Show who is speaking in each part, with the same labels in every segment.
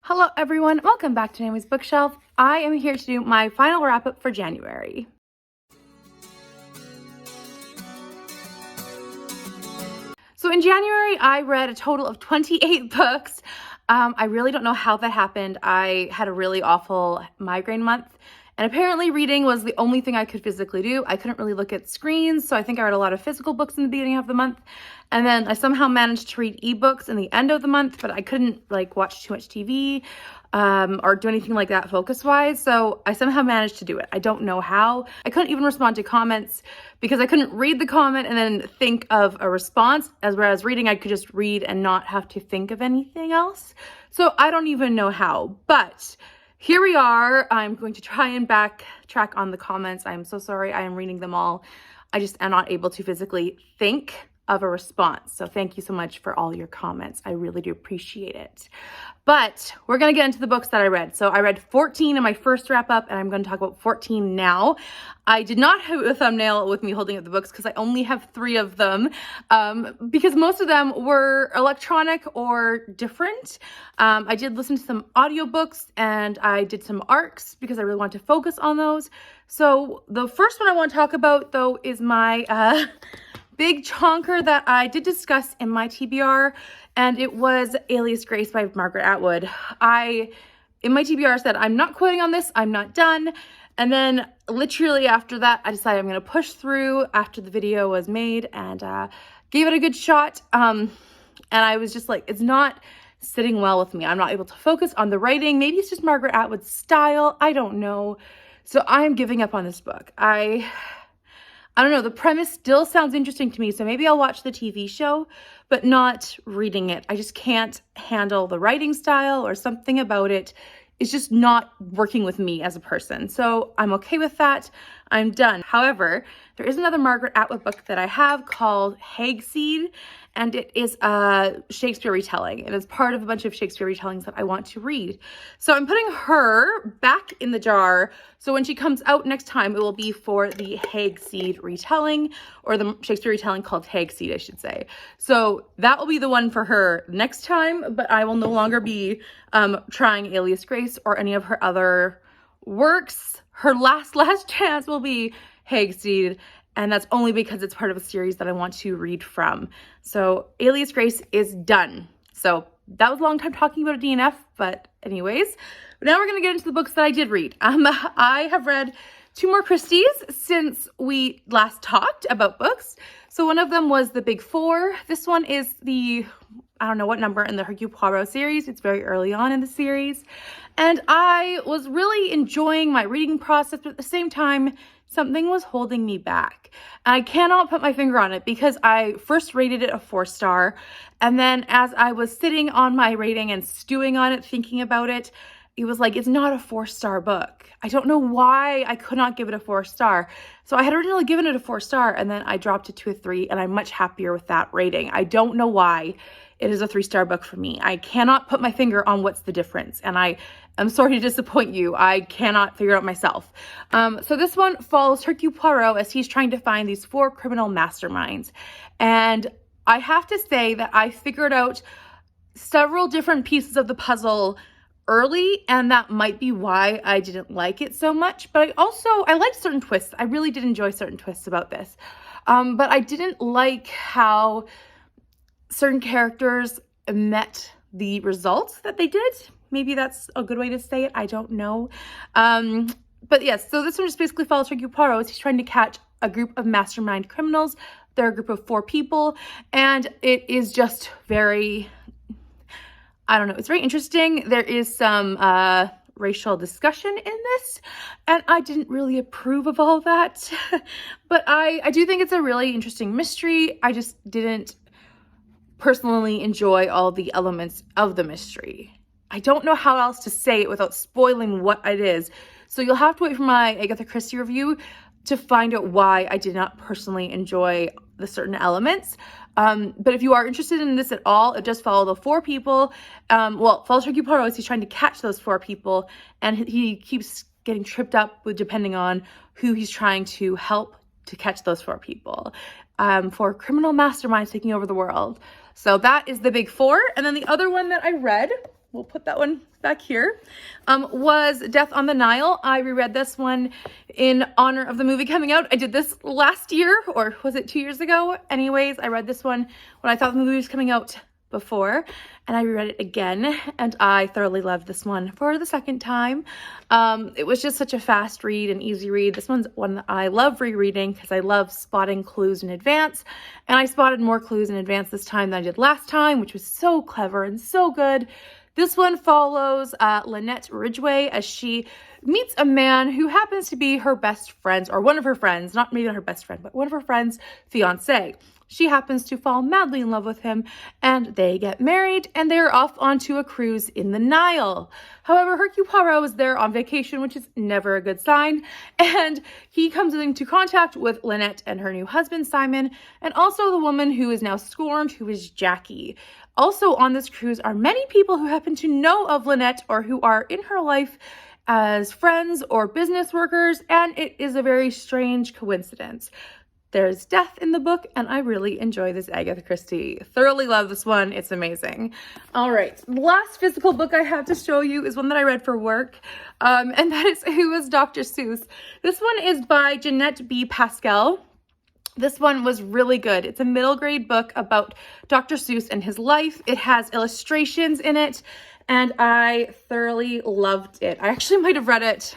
Speaker 1: Hello everyone, welcome back to Tamie's Bookshelf. I am here to do my final wrap-up for January. So in January, I read a total of 28 books. I really don't know how that happened. I had a really awful migraine month, and apparently reading was the only thing I could physically do. I couldn't really look at screens, so I think I read a lot of physical books in the beginning of the month. And then I somehow managed to read ebooks in the end of the month, but I couldn't watch too much TV or do anything like that focus-wise. So I somehow managed to do it. I don't know how. I couldn't even respond to comments because I couldn't read the comment and then think of a response. Whereas reading, I could just read and not have to think of anything else. So I don't even know how, but here we are. I'm going to try and backtrack on the comments. I'm so sorry. I am reading them all. I just am not able to physically think of a response. So thank you so much for all your comments. I really do appreciate it. But we're going to get into the books that I read. So I read 14 in my first wrap up, and I'm going to talk about 14 now. I did not have a thumbnail with me holding up the books because I only have 3 of them because most of them were electronic or different. I did listen to some audiobooks and I did some ARCs because I really wanted to focus on those. So the first one I want to talk about though is my big chonker that I did discuss in my TBR, and it was Alias Grace by Margaret Atwood. In my TBR said, I'm not quitting on this, I'm not done. And then literally after that, I decided I'm gonna push through after the video was made and gave it a good shot. And I was just like, it's not sitting well with me. I'm not able to focus on the writing. Maybe it's just Margaret Atwood's style, I don't know. So I'm giving up on this book. I don't know, the premise still sounds interesting to me, so maybe I'll watch the TV show, but not reading it. I just can't handle the writing style or something about it. It's just not working with me as a person. So I'm okay with that. I'm done. However, there is another Margaret Atwood book that I have called Hangdog, and it is a Shakespeare retelling. It is part of a bunch of Shakespeare retellings that I want to read. So I'm putting her back in the jar. So when she comes out next time, it will be for the Hangdog retelling, or the Shakespeare retelling called Hangdog, I should say. So that will be the one for her next time, but I will no longer be trying Alias Grace or any of her other works. Her last chance will be Hangdog, and that's only because it's part of a series that I want to read from. So Alias Grace is done. So that was a long time talking about a DNF, but anyways, now we're gonna get into the books that I did read. I have read 2 more Christies since we last talked about books. So one of them was The Big Four. This one is the, I don't know what number in the Hercule Poirot series. It's very early on in the series. And I was really enjoying my reading process, but at the same time, something was holding me back. And I cannot put my finger on it because I first rated it a 4-star. And then as I was sitting on my rating and stewing on it, thinking about it, it was like, it's not a 4-star book. I don't know why I could not give it a 4-star. So I had originally given it a 4-star, and then I dropped it to a 3, and I'm much happier with that rating. I don't know why it is a 3-star book for me. I cannot put my finger on what's the difference, and I'm sorry to disappoint you. I cannot figure it out myself. So this one follows Hercule Poirot as he's trying to find these 4 criminal masterminds. And I have to say that I figured out several different pieces of the puzzle early, and that might be why I didn't like it so much. But I liked certain twists. I really did enjoy certain twists about this. But I didn't like how certain characters met the results that they did. Maybe that's a good way to say it. I don't know. But yes, so this one just basically follows Hercule Poirot as he's trying to catch a group of mastermind criminals. They're a group of 4 people, and it is just very, I don't know, it's very interesting. There is some racial discussion in this, and I didn't really approve of all that. But I do think it's a really interesting mystery. I just didn't personally enjoy all the elements of the mystery. I don't know how else to say it without spoiling what it is. So you'll have to wait for my Agatha Christie review to find out why I did not personally enjoy the certain elements. But if you are interested in this at all, it does follow the 4 people. Follows Hercule Poirot as he's trying to catch those 4 people, and he keeps getting tripped up with depending on who he's trying to help to catch those 4 people. 4 criminal masterminds taking over the world. So that is The Big Four. And then the other one that I read we'll put that one back here, was Death on the Nile. I reread this one in honor of the movie coming out. I did this last year, or was it 2 years ago? Anyways, I read this one when I thought the movie was coming out before, and I reread it again, and I thoroughly loved this one for the second time. It was just such a fast read and easy read. This one's one that I love rereading because I love spotting clues in advance, and I spotted more clues in advance this time than I did last time, which was so clever and so good. This one follows Lynette Ridgway as she meets a man who happens to be her best friend's, or one of her friends, not maybe not her best friend, but one of her friend's fiance. She happens to fall madly in love with him, and they get married, and they're off onto a cruise in the Nile. However, Hercule Poirot is there on vacation, which is never a good sign, and he comes into contact with Lynette and her new husband, Simon, and also the woman who is now scorned, who is Jackie. Also on this cruise are many people who happen to know of Lynette or who are in her life as friends or business workers, and it is a very strange coincidence. There's death in the book, and I really enjoy this Agatha Christie. Thoroughly love this one. It's amazing. All right, the last physical book I have to show you is one that I read for work, and that is Who is Dr. Seuss? This one is by Jeanette B. Pascal. This one was really good. It's a middle grade book about Dr. Seuss and his life. It has illustrations in it, and I thoroughly loved it. I actually might have read it.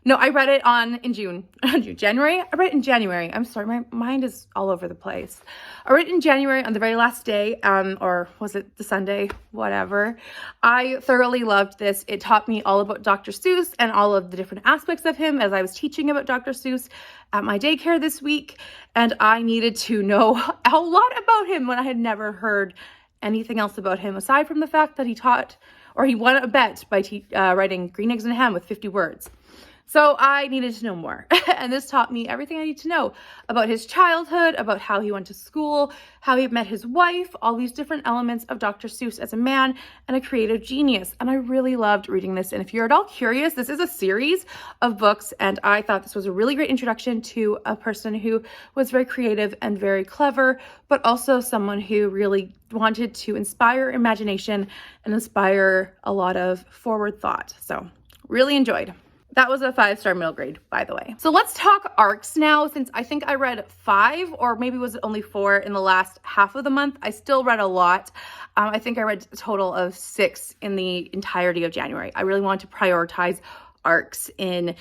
Speaker 1: No, I read it in January. I read it in January. I'm sorry, my mind is all over the place. I read it in January on the very last day, or was it the Sunday? Whatever. I thoroughly loved this. It taught me all about Dr. Seuss and all of the different aspects of him as I was teaching about Dr. Seuss at my daycare this week. And I needed to know a lot about him when I had never heard anything else about him, aside from the fact that he won a bet by writing Green Eggs and Ham with 50 words. So I needed to know more, and this taught me everything I need to know about his childhood, about how he went to school, how he met his wife, all these different elements of Dr. Seuss as a man and a creative genius, and I really loved reading this. And if you're at all curious, this is a series of books, and I thought this was a really great introduction to a person who was very creative and very clever, but also someone who really wanted to inspire imagination and inspire a lot of forward thought. So really enjoyed. That was a 5-star middle grade, by the way. So let's talk arcs now, since I think I read 5, or maybe was it only 4 in the last half of the month. I still read a lot. I think I read a total of 6 in the entirety of January. I really wanted to prioritize arcs in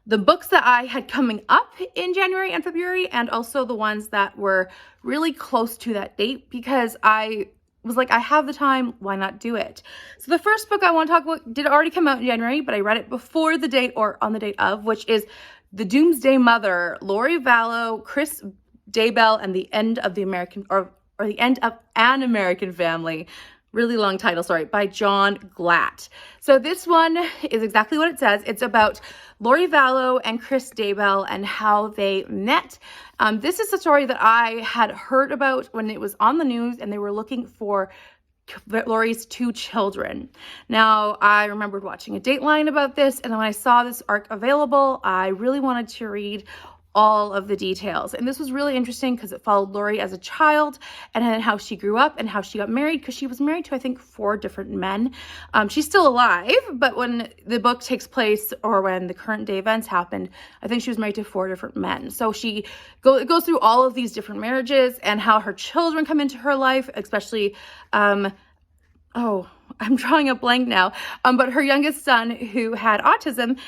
Speaker 1: the books that I had coming up in January and February, and also the ones that were really close to that date, because I was like, I have the time, why not do it? So the first book I want to talk about did already come out in January, but I read it before the date or on the date of, which is The Doomsday Mother, Lori Vallow, Chris Daybell, and the End of the American, or the End of an American Family. Really long title, sorry, by John Glatt. So this one is exactly what it says. It's about Lori Vallow and Chris Daybell and how they met. This is a story that I had heard about when it was on the news, and they were looking for Lori's 2 children. Now, I remembered watching a Dateline about this, and when I saw this arc available, I really wanted to read all of the details. And this was really interesting because it followed Lori as a child, and then how she grew up and how she got married, because she was married to, I think, 4 different men. She's still alive, but when the book takes place, or when the current day events happened, I think she was married to 4 different men. So it goes through all of these different marriages and how her children come into her life, especially, I'm drawing a blank now, but her youngest son, who had autism,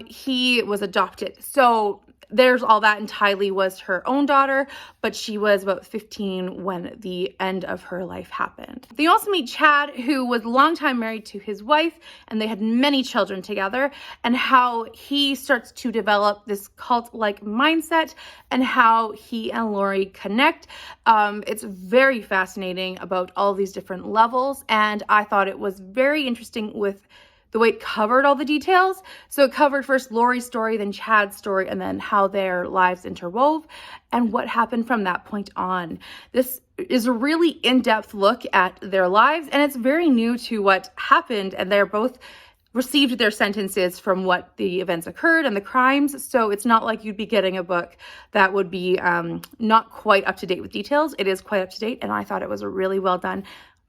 Speaker 1: he was adopted. So there's all that, and Tylee was her own daughter, but she was about 15 when the end of her life happened. They also meet Chad, who was a long time married to his wife, and they had many children together, and how he starts to develop this cult-like mindset and how he and Lori connect. It's very fascinating about all these different levels, and I thought it was very interesting with the way it covered all the details. So it covered first Lori's story, then Chad's story, and then how their lives interwove and what happened from that point on. This is a really in-depth look at their lives, and it's very new to what happened, and they're both received their sentences from what the events occurred and the crimes. So it's not like you'd be getting a book that would be not quite up to date with details. It is quite up to date, and I thought it was a really well done.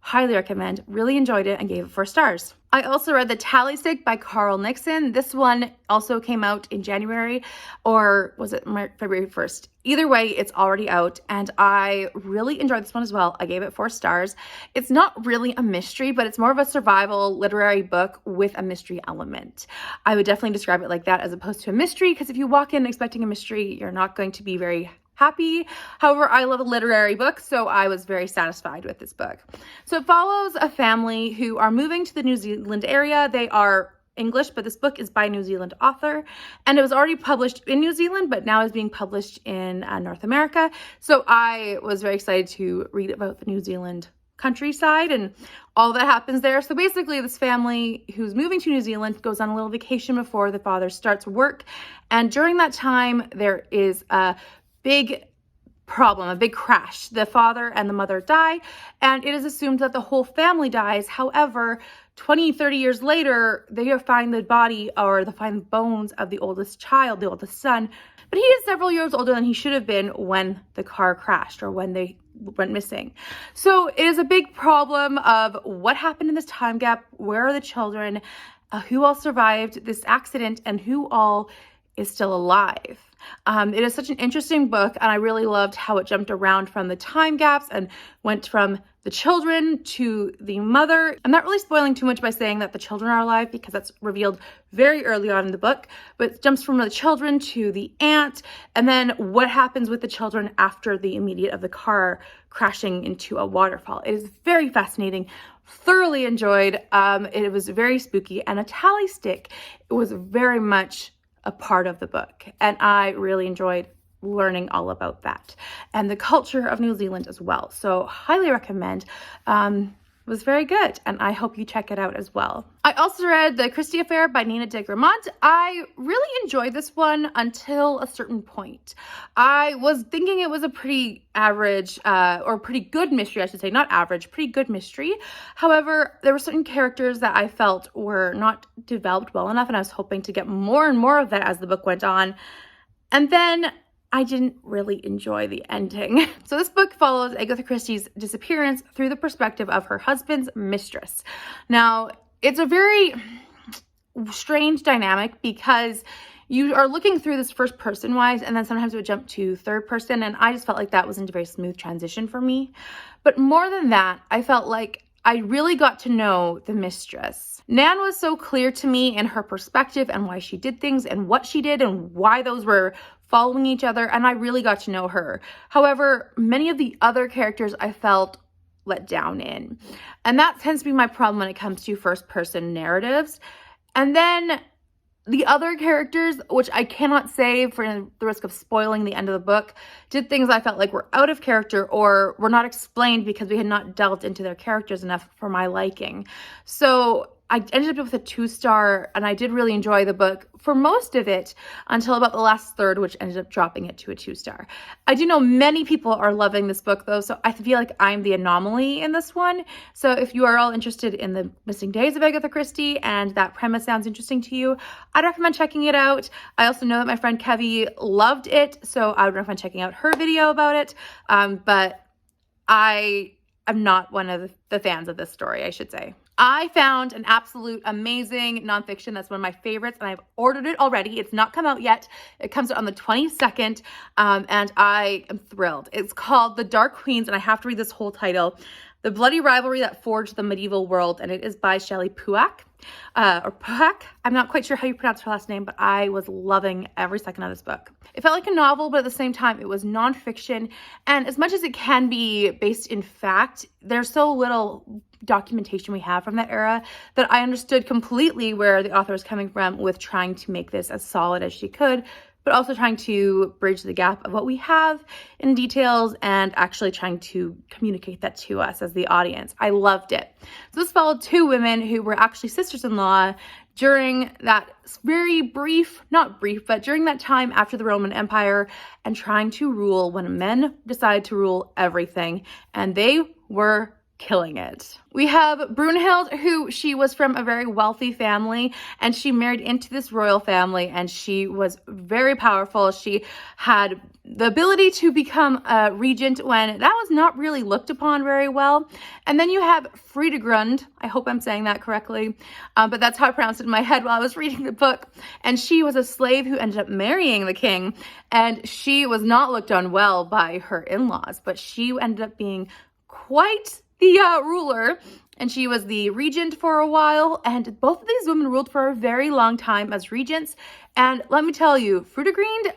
Speaker 1: Highly recommend. Really enjoyed it and gave it 4 stars. I also read The Tally Stick by Carl Nixon. This one also came out in January, or was it February 1st? Either way, it's already out, and I really enjoyed this one as well. I gave it 4 stars. It's not really a mystery, but it's more of a survival literary book with a mystery element. I would definitely describe it like that as opposed to a mystery, because if you walk in expecting a mystery, you're not going to be very happy. However, I love a literary book, so I was very satisfied with this book. So it follows a family who are moving to the New Zealand area. They are English, but this book is by a New Zealand author, and it was already published in New Zealand, but now is being published in North America. So I was very excited to read about the New Zealand countryside and all that happens there. So basically, this family who's moving to New Zealand goes on a little vacation before the father starts work, and during that time, there is a big problem, a big crash. The father and the mother die, and it is assumed that the whole family dies. However, 20, 30 years later, they find the body or they find the bones of the oldest child, the oldest son, but he is several years older than he should have been when the car crashed or when they went missing. So it is a big problem of what happened in this time gap, where are the children, who all survived this accident, and who all is still alive. It is such an interesting book, and I really loved how it jumped around from the time gaps and went from the children to the mother. I'm not really spoiling too much by saying that the children are alive because that's revealed very early on in the book, but it jumps from the children to the aunt, and then what happens with the children after the immediate of the car crashing into a waterfall. It is very fascinating. Thoroughly enjoyed. It was very spooky, and a tally stick, it was very much a part of the book, and I really enjoyed learning all about that and the culture of New Zealand as well. So highly recommend. It was very good, and I hope you check it out as well. I also read The Christie Affair by Nina de Gramont. I really enjoyed this one until a certain point. I was thinking it was a pretty average, or pretty good mystery, I should say, not average, pretty good mystery. However, there were certain characters that I felt were not developed well enough, and I was hoping to get more and more of that as the book went on. And then I didn't really enjoy the ending. So this book follows Agatha Christie's disappearance through the perspective of her husband's mistress. Now, it's a very strange dynamic because you are looking through this first person wise, and then sometimes it would jump to third person, and I just felt like that wasn't a very smooth transition for me. But more than that, I felt like I really got to know the mistress. Nan was so clear to me in her perspective and why she did things and what she did and why those were following each other, and I really got to know her. However, many of the other characters I felt let down in, and that tends to be my problem when it comes to first person narratives. And then the other characters, which I cannot say for the risk of spoiling the end of the book, did things I felt like were out of character or were not explained because we had not delved into their characters enough for my liking. So I ended up with a 2-star, and I did really enjoy the book for most of it until about the last third, which ended up dropping it to a 2-star. I do know many people are loving this book though, so I feel like I'm the anomaly in this one. So if you are all interested in the missing days of Agatha Christie and that premise sounds interesting to you, I'd recommend checking it out. I also know that my friend Kevy loved it, so I would recommend checking out her video about it. But I am not one of the fans of this story, I should say. I found an absolute amazing nonfiction that's one of my favorites, and I've ordered it already. It's not come out yet. It comes out on the 22nd, and I am thrilled. It's called The Dark Queens, and I have to read this whole title. The Bloody Rivalry That Forged the Medieval World, and it is by Shelly Puhak, or Puhak. I'm not quite sure how you pronounce her last name, but I was loving every second of this book. It felt like a novel, but at the same time, it was nonfiction, and as much as it can be based in fact, there's so little documentation we have from that era that I understood completely where the author was coming from with trying to make this as solid as she could, but also trying to bridge the gap of what we have in details and actually trying to communicate that to us as the audience. I loved it. So this followed 2 women who were actually sisters-in-law during that very brief, not brief, but during that time after the Roman Empire and trying to rule when men decided to rule everything. And they were killing it. We have Brunhild, who she was from a very wealthy family, and she married into this royal family, and she was very powerful. She had the ability to become a regent when that was not really looked upon very well. And then you have Fredegrund, I hope I'm saying that correctly, but that's how I pronounced it in my head while I was reading the book. And she was a slave who ended up marrying the king, and she was not looked on well by her in-laws, but she ended up being quite the ruler, and she was the regent for a while, and both of these women ruled for a very long time as regents. And let me tell you, Fredegrund,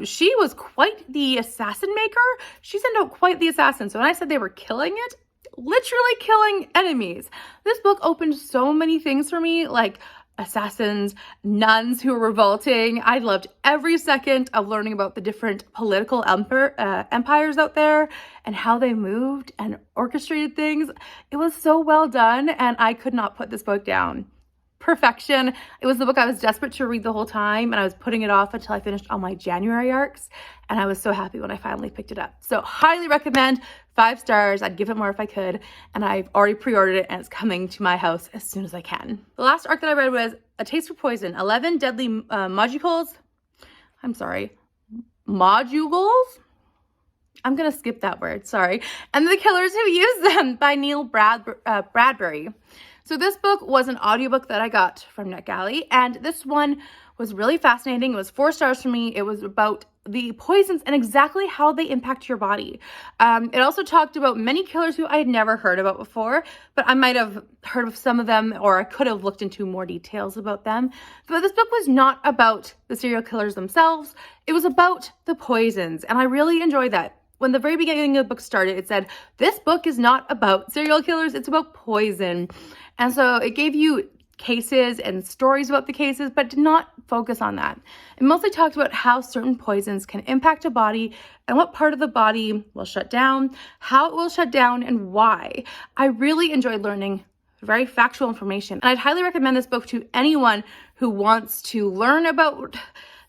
Speaker 1: she was quite the assassin maker. She sent out quite the assassin. So when I said they were killing it, literally killing enemies. This book opened so many things for me, like assassins, nuns who were revolting. I loved every second of learning about the different political empires out there and how they moved and orchestrated things. It was so well done, and I could not put this book down. Perfection. It was the book I was desperate to read the whole time, and I was putting it off until I finished all my January arcs, and I was so happy when I finally picked it up. So highly recommend, 5 stars. I'd give it more if I could, and I've already pre-ordered it, and it's coming to my house as soon as I can. The last arc that I read was A Taste for Poison, 11 Deadly Modules. I'm gonna skip that word, sorry. And the Killers Who Use Them by Nile Bradbury. So this book was an audiobook that I got from NetGalley, and this one was really fascinating. It was 4 stars for me. It was about the poisons and exactly how they impact your body. It also talked about many killers who I had never heard about before, but I might have heard of some of them, or I could have looked into more details about them. But this book was not about the serial killers themselves. It was about the poisons, and I really enjoyed that. When the very beginning of the book started, it said, this book is not about serial killers, it's about poison. And so it gave you cases and stories about the cases, but did not focus on that. It mostly talked about how certain poisons can impact a body and what part of the body will shut down, how it will shut down, and why. I really enjoyed learning very factual information. And I'd highly recommend this book to anyone who wants to learn about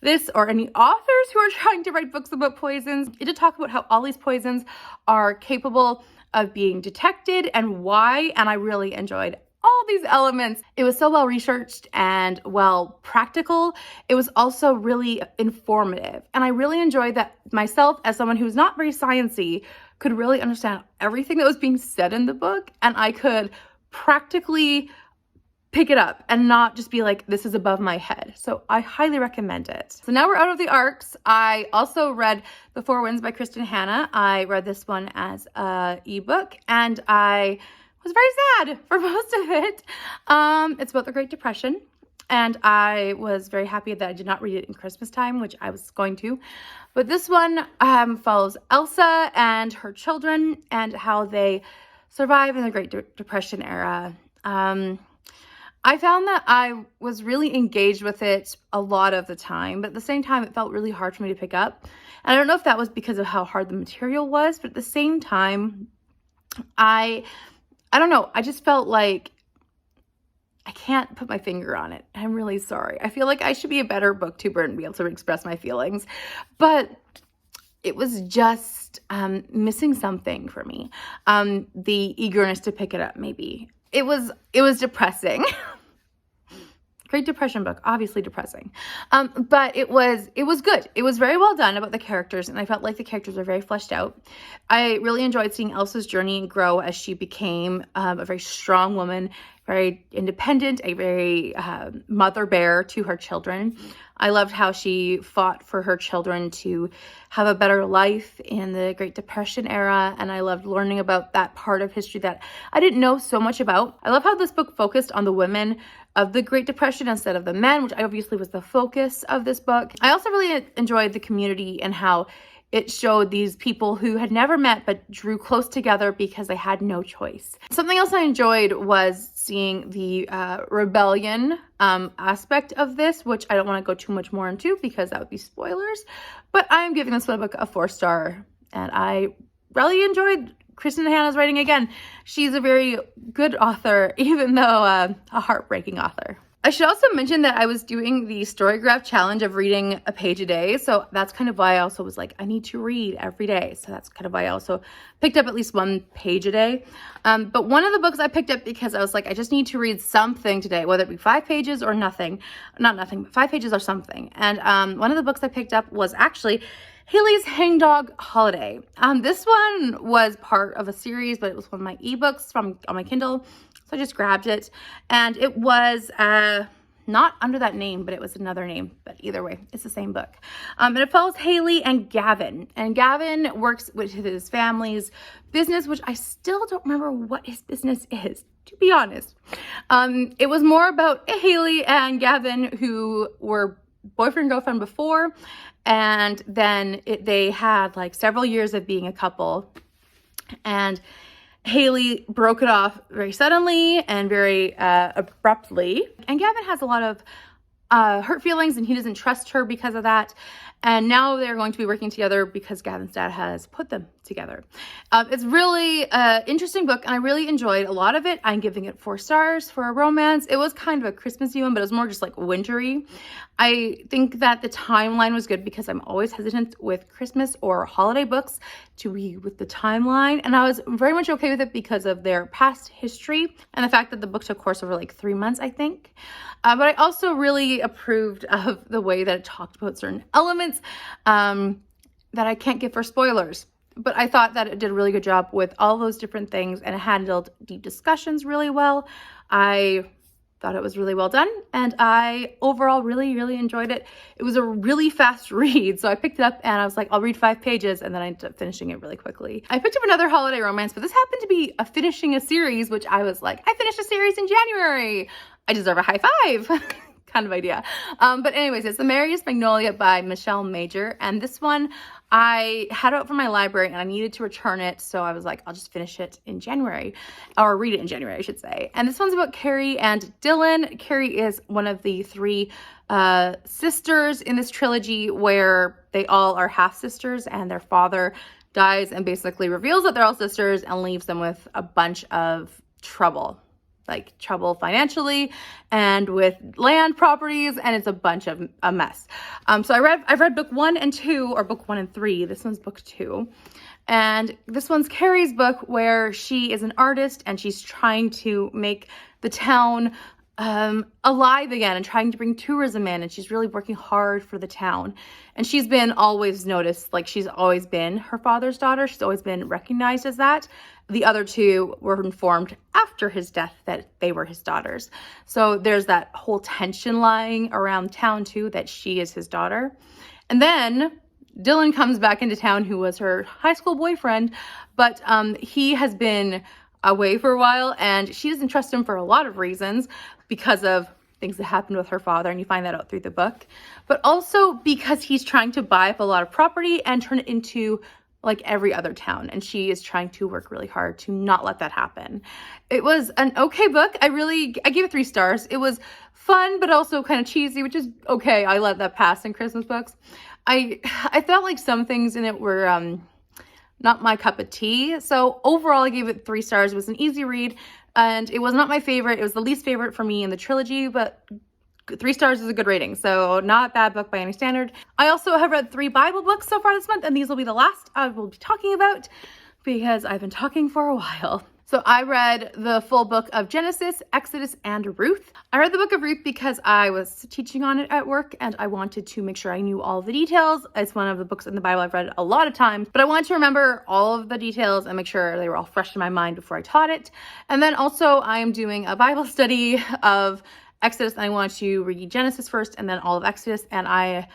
Speaker 1: this, or any authors who are trying to write books about poisons. It did talk about how all these poisons are capable of being detected and why, and I really enjoyed all these elements. It was so well researched and well practical. It was also really informative, and I really enjoyed that myself, as someone who's not very sciencey, could really understand everything that was being said in the book, and I could practically pick it up and not just be like, this is above my head. So I highly recommend it. So now we're out of the arcs. I also read The Four Winds by Kristen Hanna. I read this one as a ebook, and I was very sad for most of it. It's about the Great Depression, and I was very happy that I did not read it in Christmas time, which I was going to. But this one follows Elsa and her children and how they survive in the Great Depression era. I found that I was really engaged with it a lot of the time, but at the same time, it felt really hard for me to pick up. And I don't know if that was because of how hard the material was, but at the same time, I don't know. I just felt like I can't put my finger on it. I'm really sorry. I feel like I should be a better booktuber and be able to express my feelings, but it was just missing something for me. The eagerness to pick it up, maybe. It was depressing. Great Depression book, obviously depressing. But it was good. It was very well done about the characters, and I felt like the characters were very fleshed out. I really enjoyed seeing Elsa's journey grow as she became a very strong woman, very independent, a very mother bear to her children. I loved how she fought for her children to have a better life in the Great Depression era, and I loved learning about that part of history that I didn't know so much about. I love how this book focused on the women of the Great Depression instead of the men, which obviously was the focus of this book. I also really enjoyed the community and how it showed these people who had never met but drew close together because they had no choice. Something else I enjoyed was seeing the rebellion aspect of this, which I don't want to go too much more into because that would be spoilers. But I am giving this one book a 4-star, and I really enjoyed Kristen Hanna's writing again. She's a very good author, even though a heartbreaking author. I should also mention that I was doing the Storygraph challenge of reading a page a day. So that's kind of why I also was like, I need to read every day. So that's kind of why I also picked up at least one page a day. But one of the books I picked up because I was like, I just need to read something today, whether it be 5 pages or nothing. Not nothing, but 5 pages or something. And one of the books I picked up was actually Haley's Hangdog Holiday. This one was part of a series, but it was one of my ebooks on my Kindle. So I just grabbed it, and it was not under that name, but it was another name. But either way, it's the same book. And it follows Haley and Gavin. And Gavin works with his family's business, which I still don't remember what his business is, to be honest. It was more about Haley and Gavin, who were boyfriend and girlfriend before, and then they had like several years of being a couple, and Haley broke it off very suddenly and very abruptly. And Gavin has a lot of hurt feelings, and he doesn't trust her because of that. And now they're going to be working together because Gavin's dad has put them together. It's really an interesting book, and I really enjoyed a lot of it. I'm giving it 4 stars for a romance. It was kind of a Christmassy one, but it was more just like wintry. I think that the timeline was good because I'm always hesitant with Christmas or holiday books to be with the timeline. And I was very much okay with it because of their past history and the fact that the book took course over like 3 months, I think. But I also really approved of the way that it talked about certain elements that I can't give for spoilers. But I thought that it did a really good job with all those different things, and it handled deep discussions really well. I thought it was really well done, and I overall really, really enjoyed it. It was a really fast read, so I picked it up and I was like, I'll read 5 pages, and then I ended up finishing it really quickly. I picked up another holiday romance, but this happened to be finishing a series, which I was like, I finished a series in January. I deserve a high five. Kind of idea. But anyways, it's The Merriest Magnolia by Michelle Major. And this one, I had it out from my library and I needed to return it. So I was like, I'll just finish it in January, or read it in January, I should say. And this one's about Carrie and Dylan. Carrie is one of the 3 sisters in this trilogy where they all are half sisters, and their father dies and basically reveals that they're all sisters and leaves them with a bunch of trouble. Like trouble financially and with land properties, and it's a bunch of a mess. So I've read book 1 and 2, or book 1 and 3. This one's book 2. And this one's Carrie's book, where she is an artist and she's trying to make the town alive again and trying to bring tourism in, and she's really working hard for the town. And she's been always noticed, like she's always been her father's daughter. She's always been recognized as that. The other 2 were informed after his death that they were his daughters. So there's that whole tension lying around town too, that she is his daughter. And then Dylan comes back into town, who was her high school boyfriend, but he has been away for a while, and she doesn't trust him for a lot of reasons because of things that happened with her father, and you find that out through the book, but also because he's trying to buy up a lot of property and turn it into like every other town, and she is trying to work really hard to not let that happen. It was an okay book. I gave it 3 stars. It was fun, but also kind of cheesy, which is okay. I let that pass in Christmas books. I felt like some things in it were not my cup of tea. So overall, I gave it 3 stars. It was an easy read, and it was not my favorite. It was the least favorite for me in the trilogy, but 3 stars is a good rating, so not a bad book by any standard. I also have read 3 Bible books so far this month, and these will be the last I will be talking about because I've been talking for a while. So I read the full book of Genesis, Exodus, and Ruth. I read the book of Ruth because I was teaching on it at work, and I wanted to make sure I knew all the details. It's one of the books in the Bible I've read a lot of times, but I wanted to remember all of the details and make sure they were all fresh in my mind before I taught it. And then also I am doing a Bible study of Exodus, and I want to read Genesis first and then all of Exodus, and I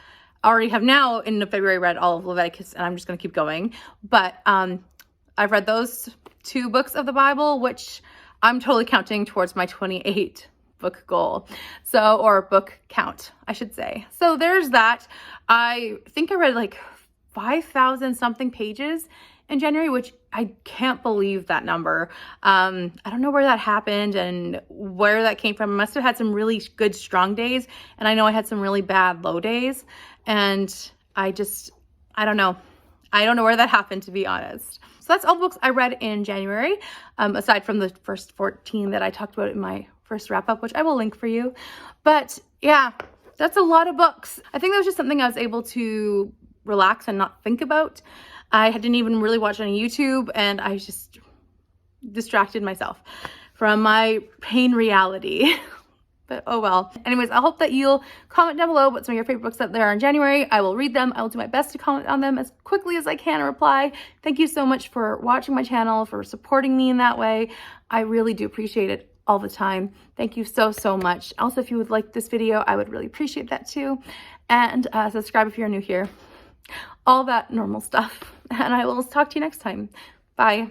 Speaker 1: already have now in February read all of Leviticus, and I'm just going to keep going. But I've read those 2 books of the Bible, which I'm totally counting towards my 28 book goal. So, or book count, I should say. So there's that. I think I read like 5,000 something pages in January, which I can't believe that number. I don't know where that happened and where that came from. I must have had some really good strong days, and I know I had some really bad low days, and I don't know. I don't know where that happened, to be honest. So that's all the books I read in January, aside from the first 14 that I talked about in my first wrap up, which I will link for you. But yeah, that's a lot of books. I think that was just something I was able to relax and not think about. I didn't even really watch any YouTube, and I just distracted myself from my pain reality. But oh well. Anyways, I hope that you'll comment down below what some of your favorite books that there are in January. I will read them. I will do my best to comment on them as quickly as I can and reply. Thank you so much for watching my channel, for supporting me in that way. I really do appreciate it all the time. Thank you so, so much. Also, if you would like this video, I would really appreciate that too. And subscribe if you're new here. All that normal stuff. And I will talk to you next time. Bye.